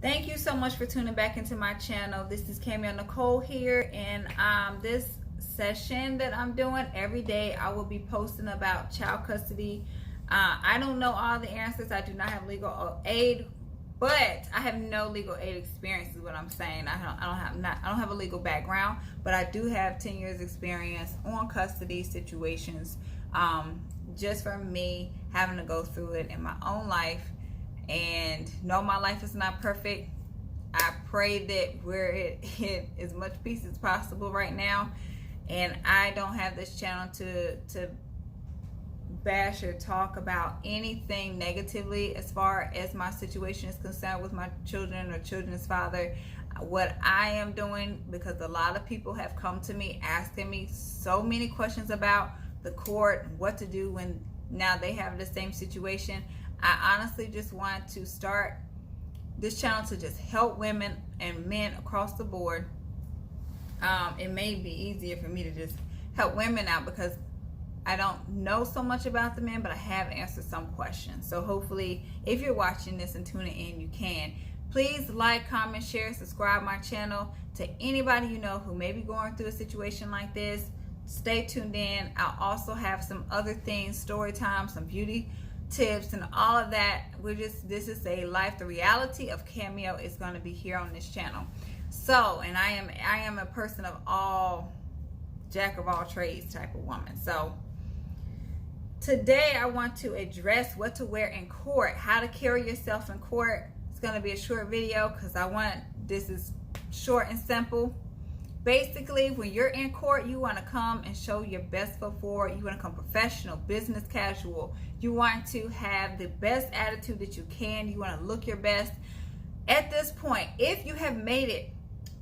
Thank you so much for tuning back into my channel. This is Camille Nicole here, and this session that I'm doing every day, I will be posting about child custody. I don't know all the answers. I do not have legal aid, but I have no legal aid experience is what I'm saying. I don't have a legal background, but I do have 10 years experience on custody situations, just from me having to go through it in my own life. And no, my life is not perfect. I pray that we're in as much peace as possible right now. And I don't have this channel to bash or talk about anything negatively as far as my situation is concerned with my children or children's father. What I am doing, because a lot of people have come to me asking me so many questions about the court and what to do when now they have the same situation. I honestly just want to start this channel to just help women and men across the board. It may be easier for me to just help women out because I don't know so much about the men, but I have answered some questions. So hopefully, if you're watching this and tuning in, you can. Please like, comment, share, subscribe my channel. To anybody you know who may be going through a situation like this, stay tuned in. I'll also have some other things, story time, some beauty tips and all of that. This is a life, the reality of Cameo is going to be here on this channel. So, and I am a person of all, jack of all trades type of woman. So today I want to address what to wear in court, how to carry yourself in court. It's going to be a short video because this is short and simple. Basically, when you're in court, you want to come and show your best foot forward. You want to come professional, business casual. You want to have the best attitude that you can. You want to look your best. At this point, if you have made it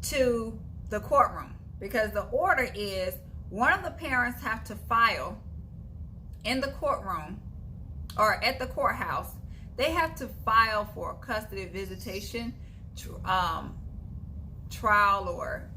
to the courtroom, because the order is one of the parents have to file in the courtroom or at the courthouse, they have to file for custody visitation, trial, or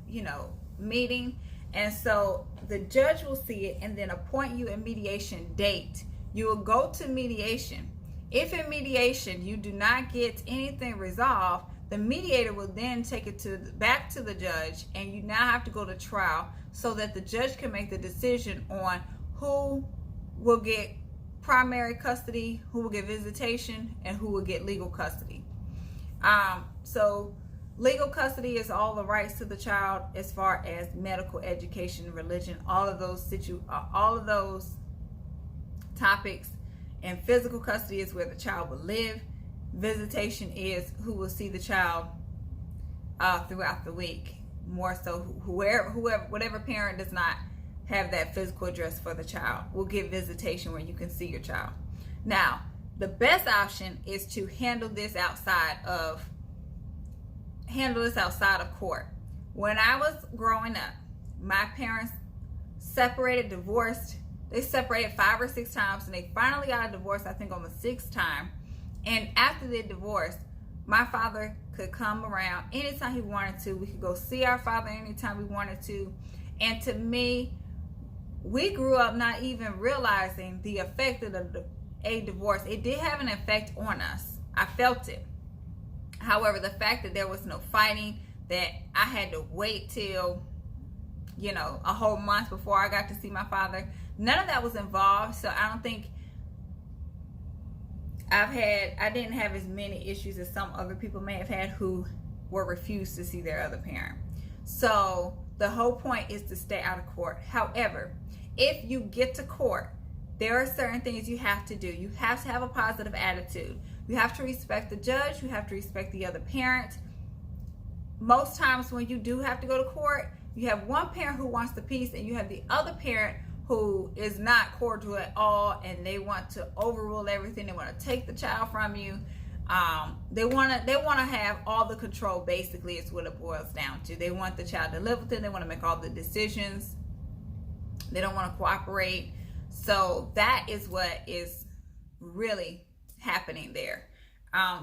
meeting. And so the judge will see it and then appoint you a mediation date. You will go to mediation. If in mediation you do not get anything resolved, the mediator will then take it back to the judge, and you now have to go to trial so that the judge can make the decision on who will get primary custody, who will get visitation, and who will get legal custody. So legal custody is all the rights to the child as far as medical, education, religion, all of those topics. And physical custody is where the child will live. Visitation is who will see the child throughout the week. More so, whatever parent does not have that physical address for the child will get visitation where you can see your child. Now, the best option is to handle this outside of court. When I was growing up, my parents separated, divorced. They separated 5 or 6 times, and they finally got a divorce, I think on the 6th time. And after the divorce, my father could come around anytime he wanted to. We could go see our father anytime we wanted to. And to me, we grew up not even realizing the effect of a divorce. It did have an effect on us. I felt it. However, the fact that there was no fighting, that I had to wait till, a whole month before I got to see my father, none of that was involved. So I don't think I didn't have as many issues as some other people may have had who were refused to see their other parent. So the whole point is to stay out of court. However, if you get to court, there are certain things you have to do. You have to have a positive attitude. You have to respect the judge. You have to respect the other parent. Most times when you do have to go to court, you have one parent who wants the peace, and you have the other parent who is not cordial at all, and they want to overrule everything. They want to take the child from you. They want to have all the control. Basically, is what it boils down to. They want the child to live with them. They want to make all the decisions. They don't want to cooperate. So that is what is really happening there.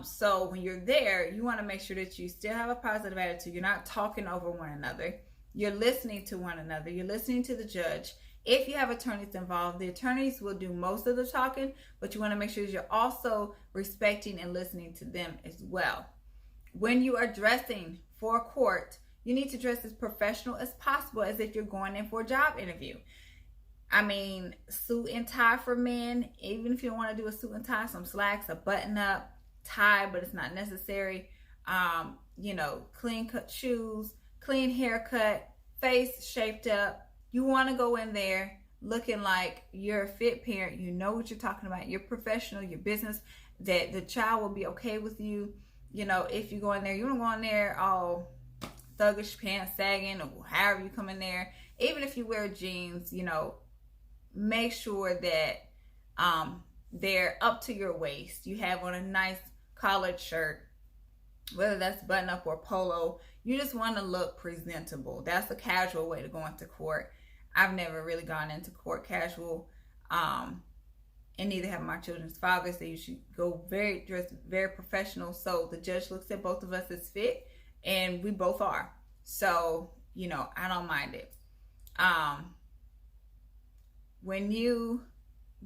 So when you're there, you want to make sure that you still have a positive attitude. You're not talking over one another. You're listening to one another. You're listening to the judge. If you have attorneys involved, the attorneys will do most of the talking, but you want to make sure that you're also respecting and listening to them as well. when you are dressing for court, you need to dress as professional as possible, as if you're going in for a job interview. I mean, suit and tie for men, even if you don't want to do a suit and tie, some slacks, a button up, tie, but it's not necessary. You know, clean cut shoes, clean haircut, face shaped up. You want to go in there looking like you're a fit parent. You know what you're talking about. You're professional, your business, that the child will be okay with you. You know, if you go in there, you don't go in there all thuggish, pants sagging, or however you come in there. Even if you wear jeans, you know, make sure that they're up to your waist. You have on a nice collared shirt, whether that's button up or polo. You just want to look presentable. That's a casual way to go into court. I've never really gone into court casual, and neither have my children's fathers. They usually go dressed very professional, so the judge looks at both of us as fit, and we both are. So, you know, I don't mind it. When you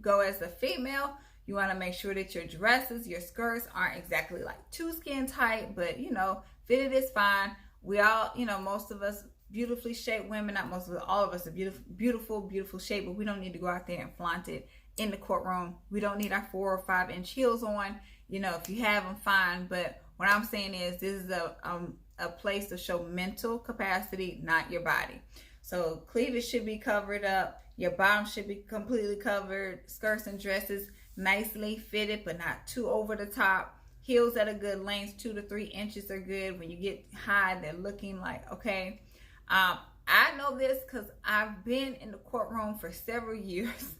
go as a female, you want to make sure that your dresses, your skirts aren't exactly like too skin tight, but, you know, fitted is fine. We all, you know, most of us beautifully shaped women, not most of us, all of us are beautiful shape, but we don't need to go out there and flaunt it in the courtroom. We don't need our 4 or 5 inch heels on. You know, if you have them, fine. But what I'm saying is, this is a place to show mental capacity, not your body. So cleavage should be covered up. Your bottom should be completely covered. Skirts and dresses nicely fitted, but not too over the top. Heels at a good length, 2 to 3 inches are good. When you get high, they're looking like, okay. I know this because I've been in the courtroom for several years,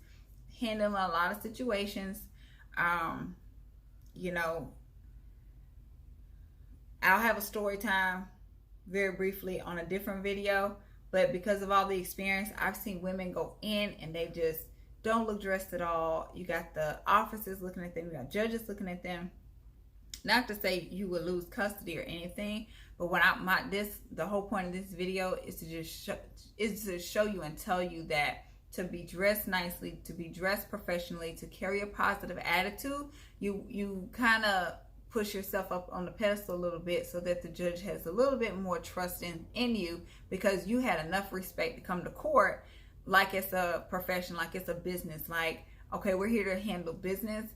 handling a lot of situations. You know, I'll have a story time very briefly on a different video, but because of all the experience, I've seen women go in and they just don't look dressed at all. You got the officers looking at them, you got judges looking at them. Not to say you will lose custody or anything, but when the whole point of this video is to just show you and tell you that to be dressed nicely, to be dressed professionally, to carry a positive attitude, you kind of push yourself up on the pedestal a little bit, so that the judge has a little bit more trust in you, because you had enough respect to come to court like it's a profession, like it's a business, like, okay, we're here to handle business,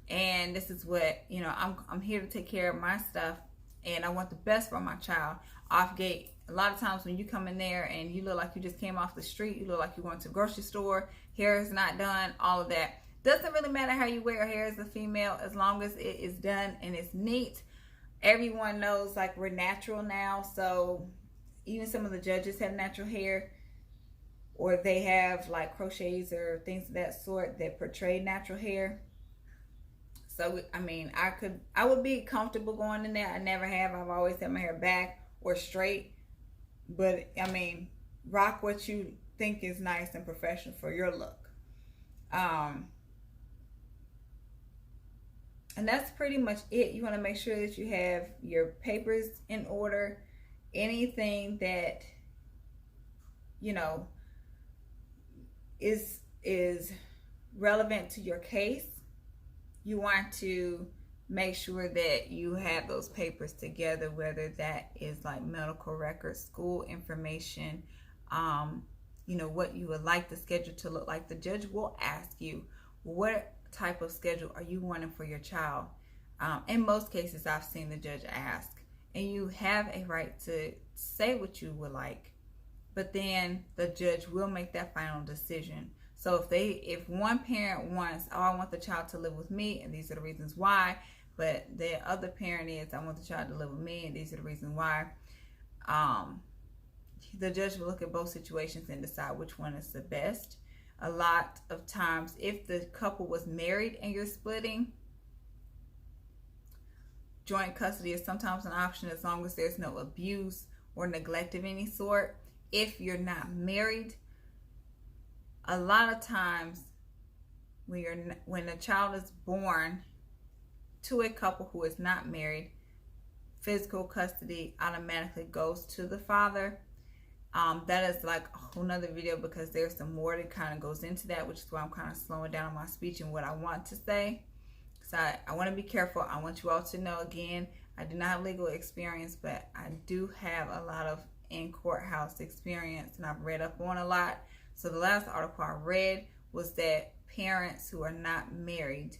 and this is what, you know, I'm here to take care of my stuff, and I want the best for my child. Off gate, a lot of times when you come in there and you look like you just came off the street, you look like you're going to the grocery store, hair is not done, all of that. Doesn't really matter how you wear your hair as a female, as long as it is done and it's neat. Everyone knows, like, we're natural now, so even some of the judges have natural hair, or they have like crochets or things of that sort that portray natural hair. So I mean, I would be comfortable going in there. I never have. I've always had my hair back or straight. But I mean, rock what you think is nice and professional for your look. And that's pretty much it. You want to make sure that you have your papers in order. Anything that, you know, is relevant to your case, you want to make sure that you have those papers together, whether that is like medical records, school information, you know, what you would like the schedule to look like. The judge will ask you, what type of schedule are you wanting for your child? In most cases, I've seen the judge ask, and you have a right to say what you would like, but then the judge will make that final decision. So if one parent wants, oh, I want the child to live with me, and these are the reasons why, but the other parent is, I want the child to live with me, and these are the reasons why, the judge will look at both situations and decide which one is the best. A lot of times, if the couple was married and you're splitting, joint custody is sometimes an option, as long as there's no abuse or neglect of any sort. If you're not married, a lot of times when a child is born to a couple who is not married, physical custody automatically goes to the father. That is like a whole nother video, because there's some more that kind of goes into that, which is why I'm kind of slowing down my speech and what I want to say. So I want to be careful. I want you all to know, again, I do not have legal experience, but I do have a lot of in courthouse experience, and I've read up on a lot. So the last article I read was that parents who are not married,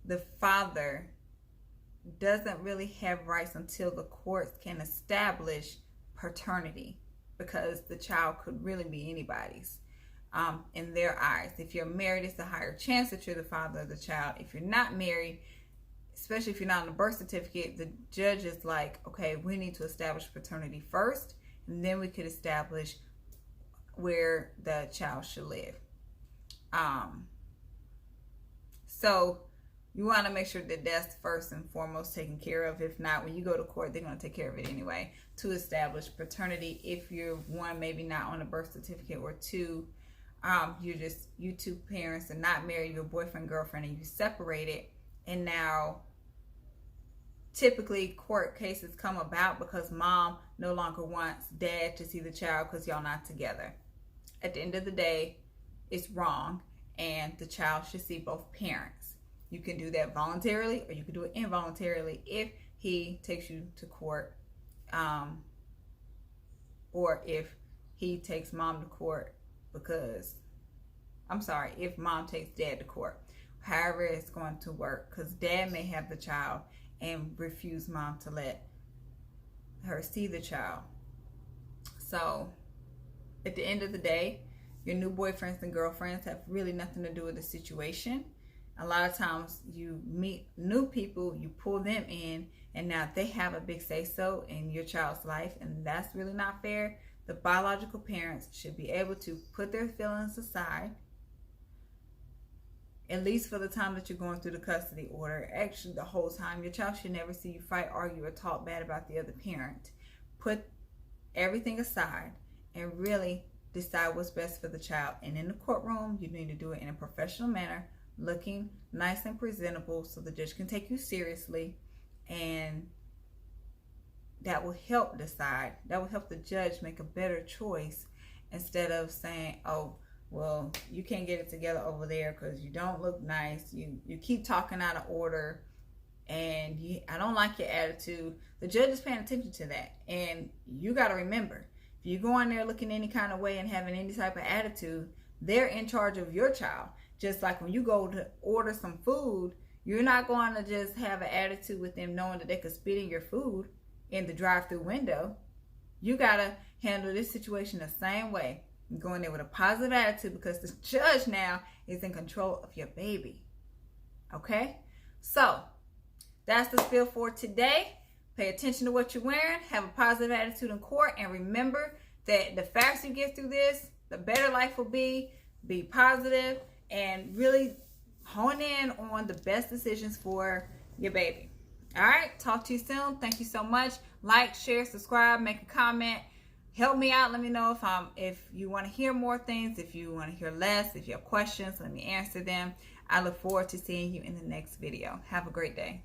the father doesn't really have rights until the courts can establish paternity, because the child could really be anybody's in their eyes. If you're married, it's a higher chance that you're the father of the child. If you're not married, especially if you're not on a birth certificate, the judge is like, okay, we need to establish paternity first, and then we could establish where the child should live. So you want to make sure that that's first and foremost taken care of. If not, when you go to court, they're going to take care of it anyway to establish paternity. If you're one, maybe not on a birth certificate, or two, you two parents are not married, you're boyfriend, girlfriend, and you separated, and now typically court cases come about because mom no longer wants dad to see the child because y'all not together. At the end of the day, it's wrong, and the child should see both parents. You can do that voluntarily, or you can do it involuntarily if he takes you to court, or if he takes mom to court if mom takes dad to court. However it's going to work, because dad may have the child and refuse mom to let her see the child. So at the end of the day, your new boyfriends and girlfriends have really nothing to do with the situation. A lot of times you meet new people, you pull them in, and now they have a big say-so in your child's life, and that's really not fair. The biological parents should be able to put their feelings aside, at least for the time that you're going through the custody order. Actually, the whole time. Your child should never see you fight, argue, or talk bad about the other parent. Put everything aside and really decide what's best for the child. And in the courtroom, you need to do it in a professional manner, looking nice and presentable so the judge can take you seriously, and that will help decide. That will help the judge make a better choice, instead of saying, oh, well, you can't get it together over there because you don't look nice, you keep talking out of order, and I don't like your attitude. The judge is paying attention to that, and you got to remember, if you go in there looking any kind of way and having any type of attitude, they're in charge of your child. Just like when you go to order some food, you're not going to just have an attitude with them knowing that they could spit in your food in the drive-through window. You got to handle this situation the same way. You go in there with a positive attitude, because the judge now is in control of your baby. Okay? So, that's the spiel for today. Pay attention to what you're wearing. Have a positive attitude in court. And remember that the faster you get through this, the better life will be. Be positive and really hone in on the best decisions for your baby. All right, talk to you soon. Thank you so much. Like, share, subscribe, make a comment. Help me out. Let me know if you want to hear more things, if you want to hear less, if you have questions, let me answer them. I look forward to seeing you in the next video. Have a great day.